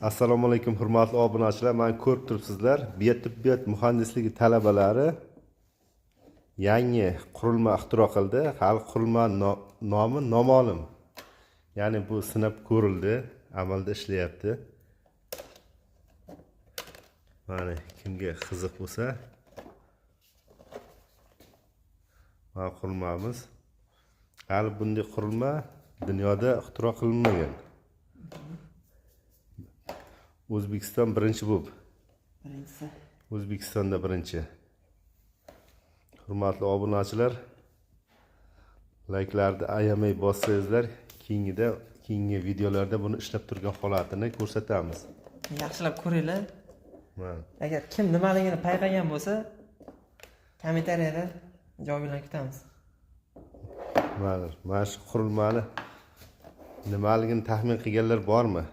Assalomu alaykum hurmatli obunachilar. Men ko'rib turibsizlar, biotibiyot muhandisligi talabalari yangi qurilma ixtiro qildi. Hali qurilma nomi noma'lum. Ya'ni bu sinab ko'rildi, amalda ishlayapti. Mana kimga qiziq bo'lsa, mana qurilmamiz. Hali bunday qurilma dunyoda ixtiro qilinmagan. O'zbekiston birinchi bu. O'zbekistonda birinchi. Hurmatli obunachilar, layklarni ayamay bossangizlar, keyingi videolarda buni ishlab turgan holatini ko'rsatamiz. Yaxshilab ko'ringlar. Agar kim nimaligini payqagan bo'lsa, kommentariyada javobini kutamiz. Mana shu qurilmani nimaligini taxmin qilganlar bormi?